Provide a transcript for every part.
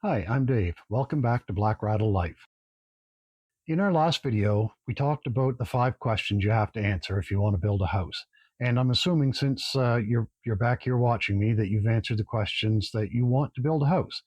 Hi, I'm Dave. Welcome back to Black Rattle Life. In our last video, we talked about the 5 questions you have to answer if you want to build a house. And I'm assuming since you're back here watching me that you've answered the questions that you want to build a house.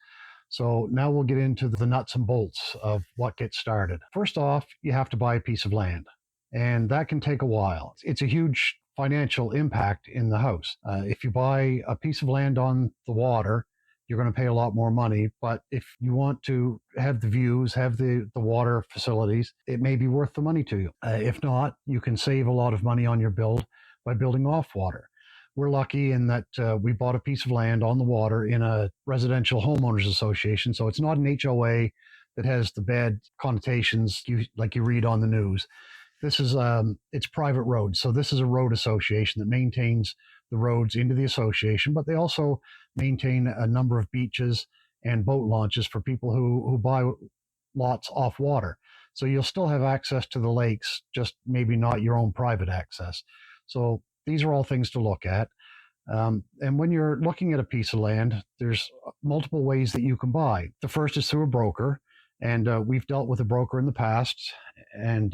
So now we'll get into the nuts and bolts of what gets started. First off, you have to buy a piece of land, and that can take a while. It's a huge financial impact in the house. If you buy a piece of land on the water, you're going to pay a lot more money. But if you want to have the views, have the water facilities, it may be worth the money to you. If not, you can save a lot of money on your build by building off water. We're lucky in that we bought a piece of land on the water in a residential homeowners association. So it's not an HOA that has the bad connotations like you read on the news. This is it's private roads. So this is a road association that maintains the roads into the association, but they also maintain a number of beaches and boat launches for people who buy lots off water. So you'll still have access to the lakes, just maybe not your own private access. So these are all things to look at. And when you're looking at a piece of land, there's multiple ways that you can buy. The first is through a broker, and we've dealt with a broker in the past. And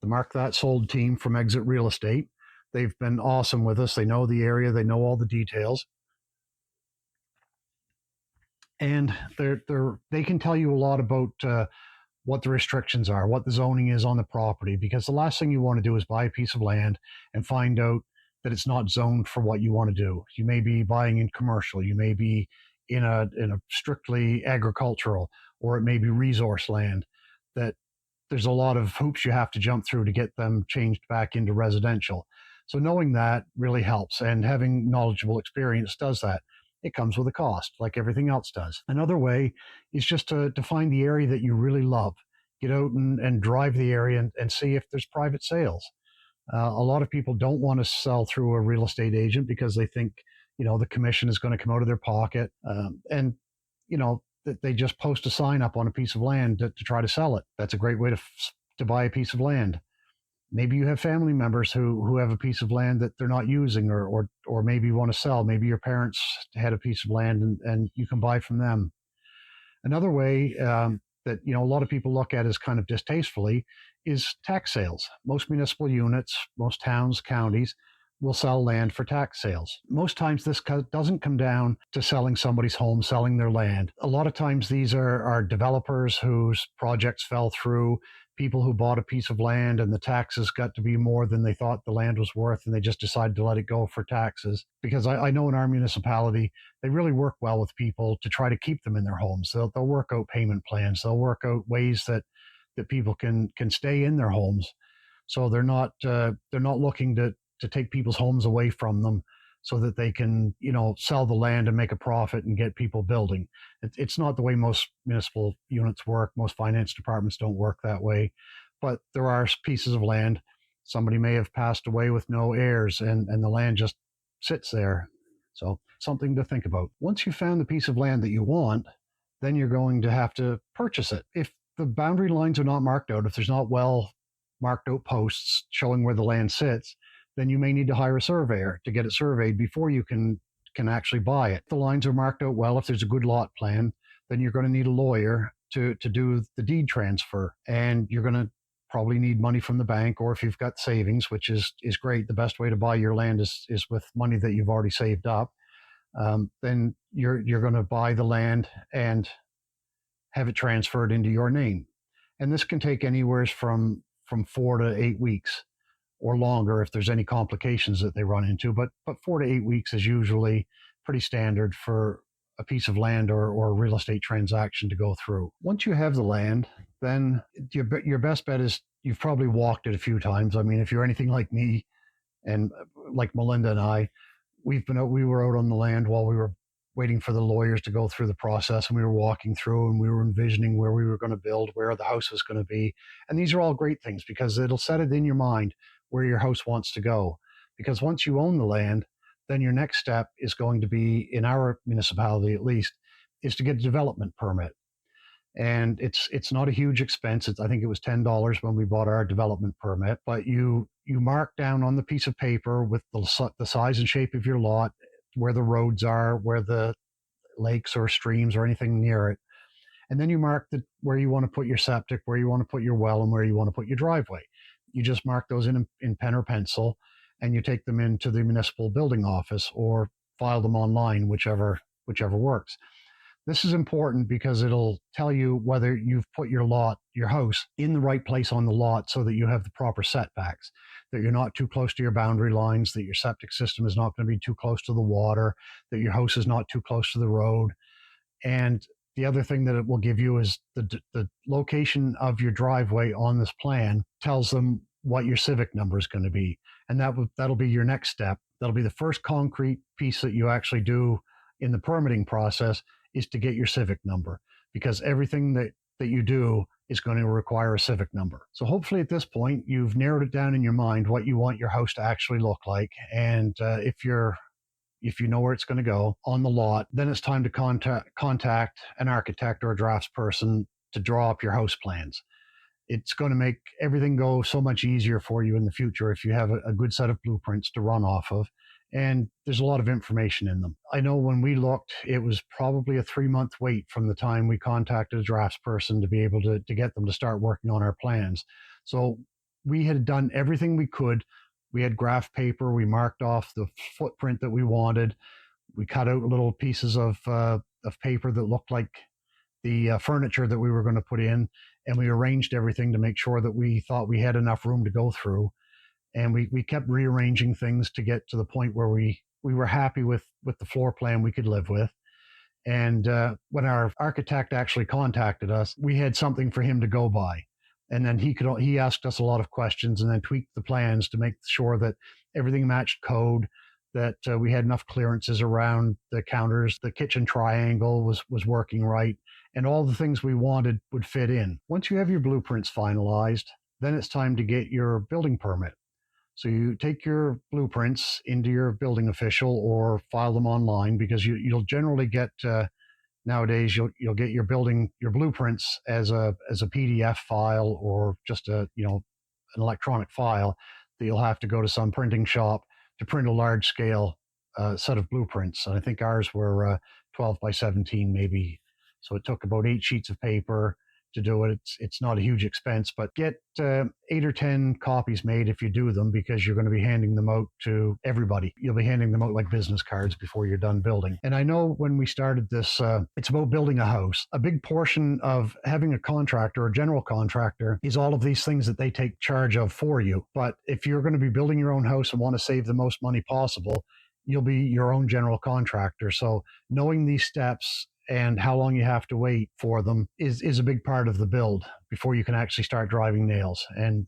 the Mark That Sold team from Exit Real Estate, they've been awesome with us. They know the area, they know all the details, and they can tell you a lot about what the restrictions are, what the zoning is on the property, because the last thing you want to do is buy a piece of land and find out that it's not zoned for what you want to do. You may be buying in commercial, you may be in a strictly agricultural, or it may be resource land that there's a lot of hoops you have to jump through to get them changed back into residential. So knowing that really helps, and having knowledgeable experience does that. It comes with a cost, like everything else does. Another way is just to find the area that you really love. Get out and drive the area and see if there's private sales. A lot of people don't want to sell through a real estate agent because they think, the commission is going to come out of their pocket. And, they just post a sign up on a piece of land to try to sell it. That's a great way to buy a piece of land. Maybe you have family members who have a piece of land that they're not using, or maybe you want to sell. Maybe your parents had a piece of land and you can buy from them. Another way that a lot of people look at as kind of distastefully is tax sales. Most municipal units, most towns, counties will sell land for tax sales. Most times this doesn't come down to selling somebody's home, selling their land. A lot of times these are developers whose projects fell through, people who bought a piece of land and the taxes got to be more than they thought the land was worth, and they just decided to let it go for taxes. Because I know in our municipality, they really work well with people to try to keep them in their homes. They'll work out payment plans. They'll work out ways that people can stay in their homes. So they're not looking to take people's homes away from them so that they can, sell the land and make a profit and get people building. It's not the way most municipal units work. Most finance departments don't work that way. But there are pieces of land. Somebody may have passed away with no heirs, and the land just sits there. So something to think about. Once you've found the piece of land that you want, then you're going to have to purchase it. If the boundary lines are not marked out, if there's not well marked out posts showing where the land sits, then you may need to hire a surveyor to get it surveyed before you can actually buy it. If the lines are marked out well, if there's a good lot plan, then you're going to need a lawyer to do the deed transfer, and you're going to probably need money from the bank, or if you've got savings, which is great. The best way to buy your land is with money that you've already saved up. Then you're going to buy the land and have it transferred into your name, and this can take anywhere from 4 to 8 weeks or longer if there's any complications that they run into. But 4 to 8 weeks is usually pretty standard for a piece of land or a real estate transaction to go through. Once you have the land, then your best bet is you've probably walked it a few times. I mean, if you're anything like me and like Melinda and I, we were out on the land while we were waiting for the lawyers to go through the process, and we were walking through and we were envisioning where we were going to build, where the house was going to be. And these are all great things because it'll set it in your mind where your house wants to go. Because once you own the land, then your next step is going to be, in our municipality at least, is to get a development permit. And it's not a huge expense. I think it was $10 when we bought our development permit. But you mark down on the piece of paper with the size and shape of your lot, where the roads are, where the lakes or streams or anything near it. And then you mark where you want to put your septic, where you want to put your well, and where you want to put your driveway. You just mark those in pen or pencil, and you take them into the municipal building office or file them online, whichever works. This is important because it'll tell you whether you've put your house in the right place on the lot so that you have the proper setbacks, that you're not too close to your boundary lines, that your septic system is not going to be too close to the water, that your house is not too close to the road. And the other thing that it will give you is the location of your driveway on this plan tells them what your civic number is going to be. And that'll be your next step. That'll be the first concrete piece that you actually do in the permitting process, is to get your civic number, because everything that you do is going to require a civic number. So hopefully at this point, you've narrowed it down in your mind what you want your house to actually look like. And if you know where it's going to go on the lot, then it's time to contact an architect or a draftsperson to draw up your house plans. It's going to make everything go so much easier for you in the future if you have a good set of blueprints to run off of. And there's a lot of information in them. I know when we looked, it was probably a 3-month wait from the time we contacted a draftsperson to be able to get them to start working on our plans. So we had done everything we could. We had graph paper. We marked off the footprint that we wanted. We cut out little pieces of paper that looked like the furniture that we were going to put in, and we arranged everything to make sure that we thought we had enough room to go through. And we kept rearranging things to get to the point where we were happy with the floor plan we could live with. And when our architect actually contacted us, we had something for him to go by. And then he asked us a lot of questions and then tweaked the plans to make sure that everything matched code, that we had enough clearances around the counters, the kitchen triangle was working right, and all the things we wanted would fit in. Once you have your blueprints finalized, then it's time to get your building permit. So you take your blueprints into your building official or file them online, because you'll generally get nowadays you'll get your blueprints as a PDF file, or just an electronic file that you'll have to go to some printing shop to print a large scale set of blueprints. And I think ours were 12 by 17 maybe. So it took about 8 sheets of paper to do it. It's not a huge expense, but get 8 or 10 copies made if you do them, because you're going to be handing them out to everybody. You'll be handing them out like business cards before you're done building. And I know when we started this, it's about building a house. A big portion of having a contractor or general contractor is all of these things that they take charge of for you. But if you're going to be building your own house and want to save the most money possible, you'll be your own general contractor. So knowing these steps and how long you have to wait for them is a big part of the build before you can actually start driving nails. And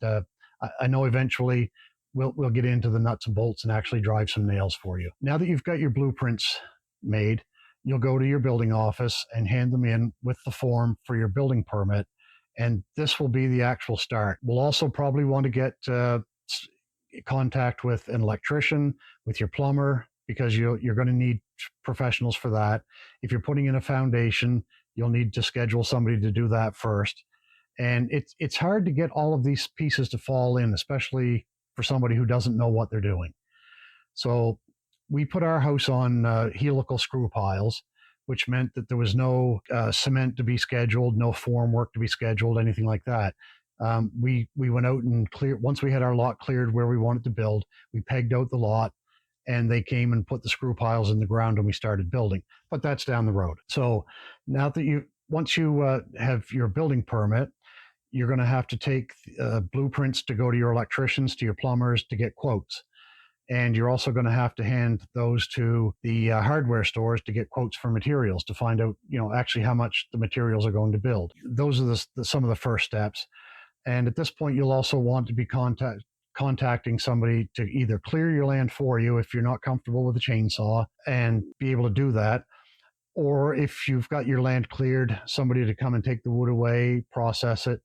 I know eventually we'll get into the nuts and bolts and actually drive some nails for you. Now that you've got your blueprints made, you'll go to your building office and hand them in with the form for your building permit. And this will be the actual start. We'll also probably want to get contact with an electrician, with your plumber, because you're going to need professionals for that. If you're putting in a foundation, you'll need to schedule somebody to do that first. And it's hard to get all of these pieces to fall in, especially for somebody who doesn't know what they're doing. So we put our house on helical screw piles, which meant that there was no cement to be scheduled, no form work to be scheduled, anything like that. We went out and cleared, once we had our lot cleared where we wanted to build, we pegged out the lot, and they came and put the screw piles in the ground and we started building. But that's down the road. So now that once you have your building permit, you're going to have to take blueprints to go to your electricians, to your plumbers, to get quotes. And you're also going to have to hand those to the hardware stores to get quotes for materials, to find out, actually how much the materials are going to build. Those are some of the first steps. And at this point, you'll also want to be contacting somebody to either clear your land for you if you're not comfortable with a chainsaw and be able to do that, or if you've got your land cleared, somebody to come and take the wood away, process it,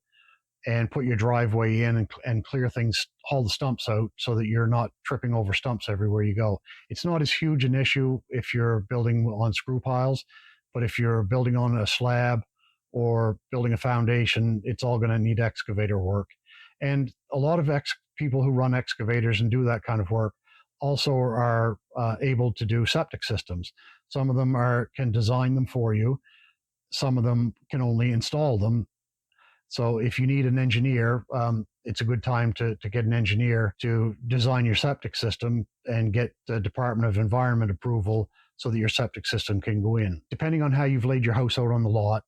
and put your driveway in and clear things, haul the stumps out so that you're not tripping over stumps everywhere you go. It's not as huge an issue if you're building on screw piles, but if you're building on a slab or building a foundation, it's all going to need excavator work. And a lot of people who run excavators and do that kind of work also are able to do septic systems. Some of them can design them for you. Some of them can only install them. So if you need an engineer, it's a good time to get an engineer to design your septic system and get the Department of Environment approval so that your septic system can go in. Depending on how you've laid your house out on the lot,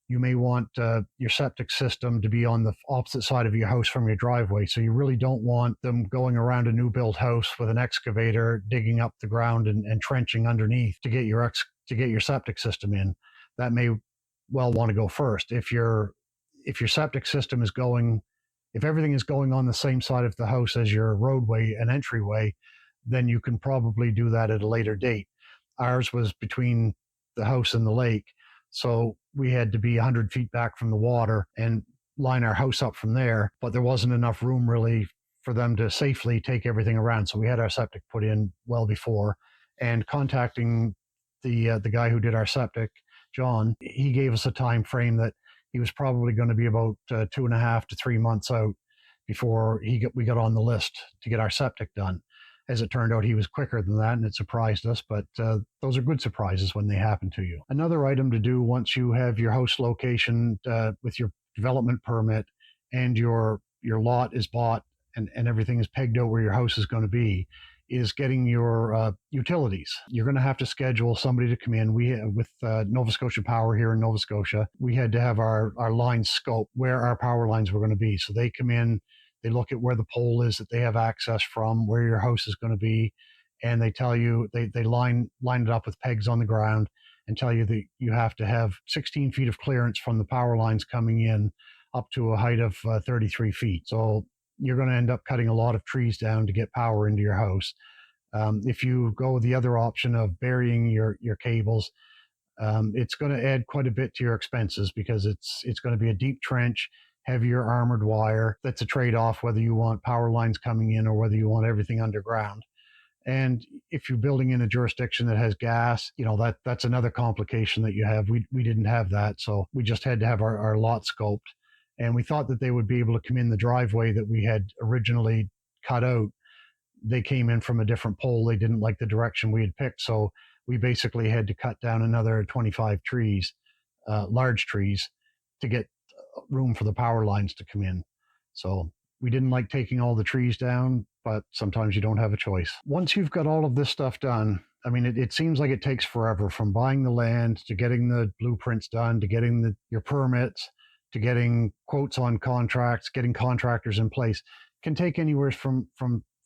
you may want your septic system to be on the opposite side of your house from your driveway. So you really don't want them going around a new built house with an excavator, digging up the ground and trenching underneath to get your septic system in. That may well want to go first. If your septic system is going, if everything is going on the same side of the house as your roadway and entryway, then you can probably do that at a later date. Ours was between the house and the lake, so we had to be 100 feet back from the water and line our house up from there, but there wasn't enough room really for them to safely take everything around. So we had our septic put in well before, and contacting the guy who did our septic, John, he gave us a time frame that he was probably going to be about 2.5 to 3 months out before we got on the list to get our septic done. As it turned out, he was quicker than that, and it surprised us, but those are good surprises when they happen to you. Another item to do once you have your house location with your development permit and your lot is bought and everything is pegged out where your house is going to be is getting your utilities. You're going to have to schedule somebody to come in. With Nova Scotia Power here in Nova Scotia, we had to have our lines scoped where our power lines were going to be. So they come in, they look at where the pole is that they have access from, where your house is going to be, and they tell you, they line it up with pegs on the ground and tell you that you have to have 16 feet of clearance from the power lines coming in up to a height of 33 feet. So you're going to end up cutting a lot of trees down to get power into your house. If you go the other option of burying your cables, it's going to add quite a bit to your expenses because it's going to be a deep trench, heavier armored wire. That's a trade-off whether you want power lines coming in or whether you want everything underground. And if you're building in a jurisdiction that has gas, that's another complication that you have. We didn't have that, so we just had to have our lot scoped. And we thought that they would be able to come in the driveway that we had originally cut out. They came in from a different pole. They didn't like the direction we had picked. So we basically had to cut down another 25 trees, large trees, to get room for the power lines to come in. So we didn't like taking all the trees down, but sometimes you don't have a choice. Once you've got all of this stuff done, I mean, it seems like it takes forever, from buying the land to getting the blueprints done, to getting your permits, to getting quotes on contracts, getting contractors in place. It can take anywhere from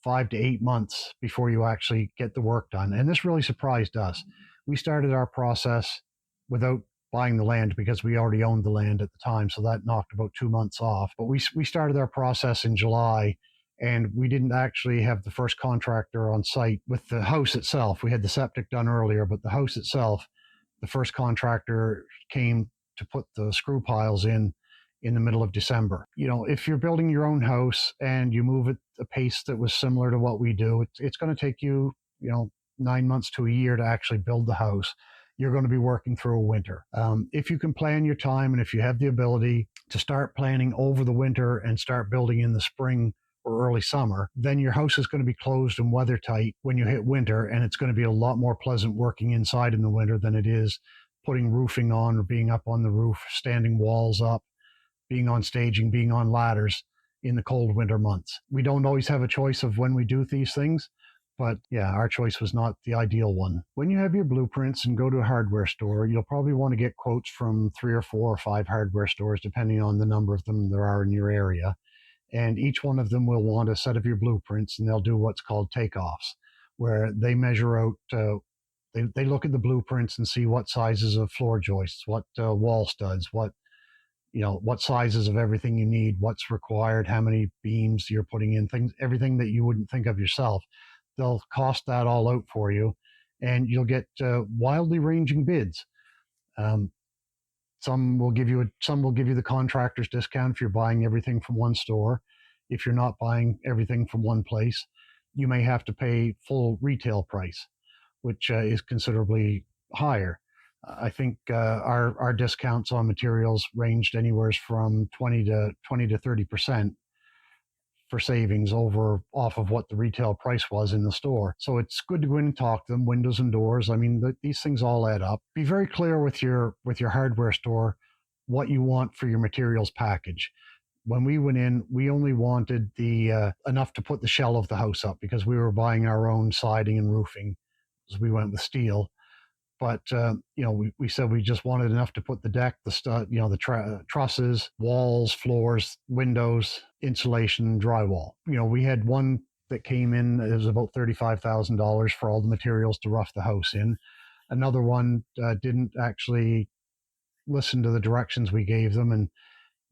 5 to 8 months before you actually get the work done. And this really surprised us. We started our process without buying the land because we already owned the land at the time. So that knocked about 2 months off. But we started our process in July, and we didn't actually have the first contractor on site with the house itself. We had the septic done earlier, but the house itself, the first contractor came to put the screw piles in the middle of December. If you're building your own house and you move at a pace that was similar to what we do, it's going to take you, 9 months to a year to actually build the house. You're going to be working through a winter. If you can plan your time and if you have the ability to start planning over the winter and start building in the spring or early summer, then your house is going to be closed and weather tight when you hit winter, and it's going to be a lot more pleasant working inside in the winter than it is putting roofing on or being up on the roof, standing walls up, being on staging, being on ladders in the cold winter months. We don't always have a choice of when we do these things, but yeah, our choice was not the ideal one. When you have your blueprints and go to a hardware store, you'll probably want to get quotes from 3 or 4 or 5 hardware stores, depending on the number of them there are in your area. And each one of them will want a set of your blueprints, and they'll do what's called takeoffs, where they measure out, they look at the blueprints and see what sizes of floor joists, what wall studs, what sizes of everything you need, what's required, how many beams you're putting in, everything that you wouldn't think of yourself. They'll cost that all out for you, and you'll get wildly ranging bids. Some will give you the contractor's discount if you're buying everything from one store. If you're not buying everything from one place, you may have to pay full retail price, which is considerably higher. I think our discounts on materials ranged anywhere from 20 to 30% for savings over off of what the retail price was in the store. So it's good to go in and talk to them. Windows and doors. I mean, these things all add up. Be very clear with your hardware store what you want for your materials package. When we went in, we only wanted the enough to put the shell of the house up because we were buying our own siding and roofing, as we went with steel. But we said we just wanted enough to put the deck, the trusses, walls, floors, windows, insulation, drywall. We had one that came in. It was about $35,000 for all the materials to rough the house in. Another one didn't actually listen to the directions we gave them, and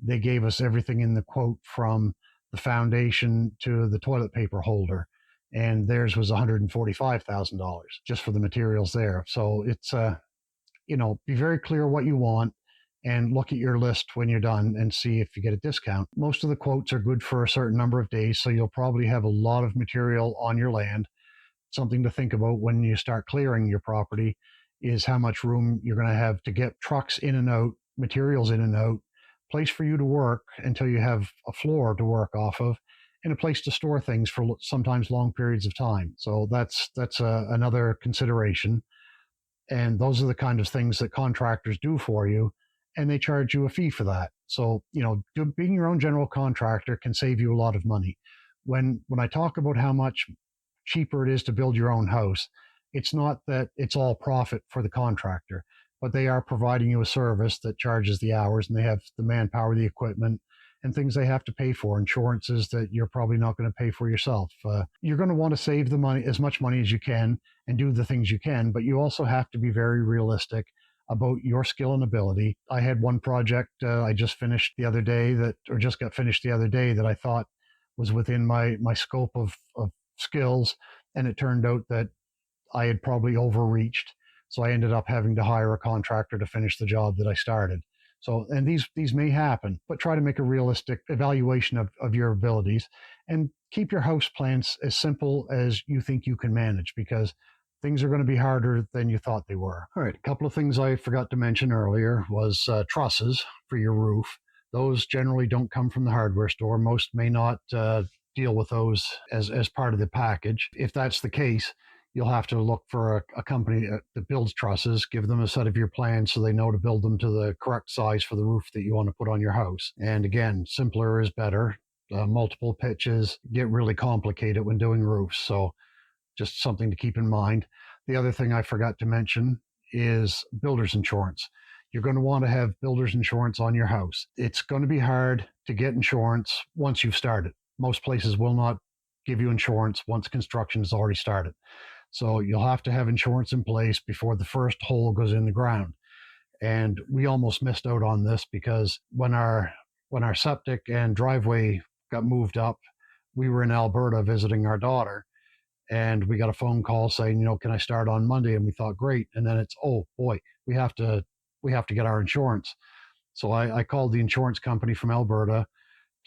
they gave us everything in the quote from the foundation to the toilet paper holder, and theirs was $145,000 just for the materials there. So it's be very clear what you want and look at your list when you're done and see if you get a discount. Most of the quotes are good for a certain number of days, so you'll probably have a lot of material on your land. Something to think about when you start clearing your property is how much room you're going to have to get trucks in and out, materials in and out, place for you to work until you have a floor to work off of, and a place to store things for sometimes long periods of time. So that's another consideration. And those are the kind of things that contractors do for you, and they charge you a fee for that. So, being your own general contractor can save you a lot of money. When I talk about how much cheaper it is to build your own house, it's not that it's all profit for the contractor, but they are providing you a service that charges the hours, and they have the manpower, the equipment, and things they have to pay for, insurances that you're probably not going to pay for yourself. You're going to want to save the money, as much money as you can, and do the things you can, but you also have to be very realistic about your skill and ability. I had one project I just finished the other day just got finished the other day that I thought was within my scope of skills, and it turned out that I had probably overreached. So I ended up having to hire a contractor to finish the job that I started. So, and these may happen, but try to make a realistic evaluation of your abilities, and keep your house plans as simple as you think you can manage, because things are going to be harder than you thought they were. All right, a couple of things I forgot to mention earlier was trusses for your roof. Those generally don't come from the hardware store. Most may not deal with those as part of the package. If that's the case, you'll have to look for a company that builds trusses, give them a set of your plans so they know to build them to the correct size for the roof that you want to put on your house. And again, simpler is better. Multiple pitches get really complicated when doing roofs. So just something to keep in mind. The other thing I forgot to mention is builder's insurance. You're going to want to have builder's insurance on your house. It's going to be hard to get insurance once you've started. Most places will not give you insurance once construction has already started. So you'll have to have insurance in place before the first hole goes in the ground. And we almost missed out on this because when our septic and driveway got moved up, we were in Alberta visiting our daughter, and we got a phone call saying, can I start on Monday? And we thought, great. And then it's, oh boy, we have to get our insurance. So I called the insurance company from Alberta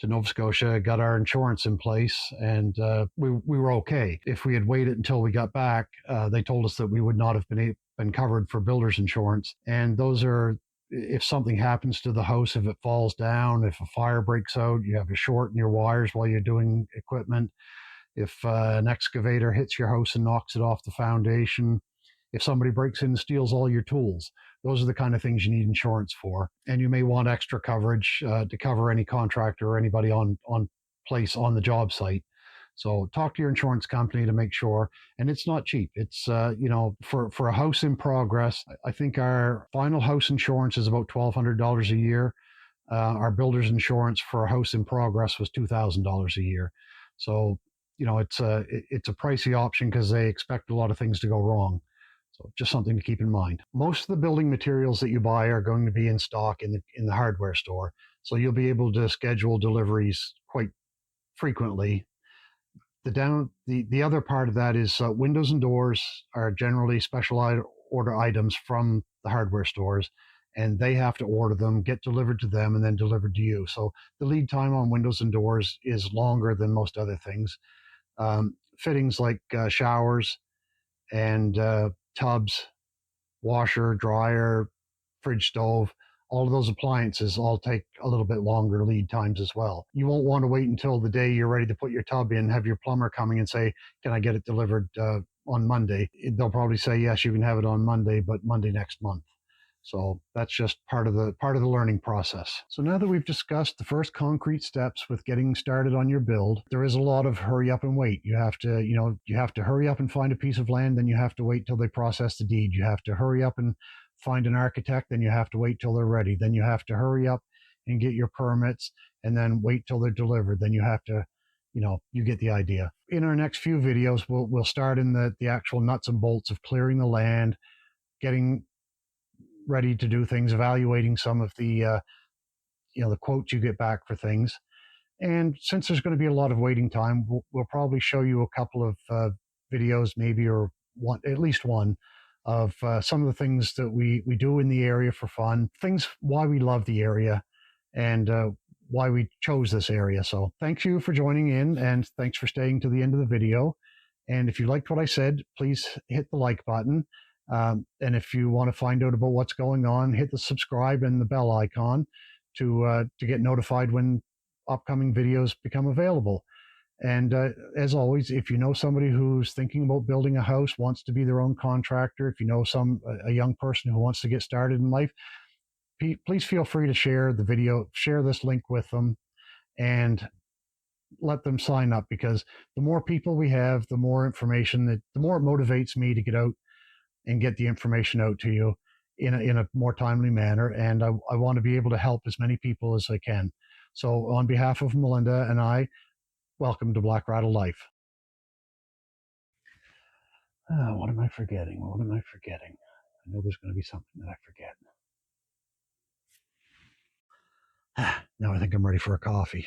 to Nova Scotia, got our insurance in place, and we were okay. If we had waited until we got back, they told us that we would not have been covered for builder's insurance. And those are, if something happens to the house, if it falls down, if a fire breaks out, you have a short in your wires while you're doing equipment, if an excavator hits your house and knocks it off the foundation, if somebody breaks in and steals all your tools. Those are the kind of things you need insurance for. And you may want extra coverage to cover any contractor or anybody on place on the job site. So talk to your insurance company to make sure. And it's not cheap. It's, for a house in progress, I think our final house insurance is about $1,200 a year. Our builder's insurance for a house in progress was $2,000 a year. So, it's a pricey option because they expect a lot of things to go wrong. So just something to keep in mind. Most of the building materials that you buy are going to be in stock in the hardware store. So you'll be able to schedule deliveries quite frequently. The other part of that is windows and doors are generally special order items from the hardware stores, and they have to order them, get delivered to them, and then delivered to you. So the lead time on windows and doors is longer than most other things. Fittings like showers and tubs, washer, dryer, fridge stove, all of those appliances all take a little bit longer lead times as well. You won't want to wait until the day you're ready to put your tub in, have your plumber coming and say, can I get it delivered on Monday? They'll probably say, yes, you can have it on Monday, but Monday next month. So that's just part of the learning process. So now that we've discussed the first concrete steps with getting started on your build, there is a lot of hurry up and wait. You have to hurry up and find a piece of land, then you have to wait till they process the deed. You have to hurry up and find an architect, then you have to wait till they're ready. Then you have to hurry up and get your permits and then wait till they're delivered. Then you have to, you get the idea. In our next few videos, we'll start in the actual nuts and bolts of clearing the land, getting ready to do things, evaluating some of the the quotes you get back for things. And since there's going to be a lot of waiting time, we'll probably show you a couple of videos, maybe, or one, at least one, of some of the things that we do in the area for fun, things why we love the area, and why we chose this area. So thank you for joining in, and thanks for staying to the end of the video. And if you liked what I said, please hit the like button. And if you want to find out about what's going on, hit the subscribe and the bell icon to get notified when upcoming videos become available. And as always, if you know somebody who's thinking about building a house, wants to be their own contractor, if you know a young person who wants to get started in life, please feel free to share the video, share this link with them, and let them sign up, because the more people we have, the more information, the more it motivates me to get out and get the information out to you in a more timely manner. And I want to be able to help as many people as I can. So on behalf of Melinda and I, welcome to Black Rattle Life. What am I forgetting? What am I forgetting? I know there's going to be something that I forget. Now I think I'm ready for a coffee.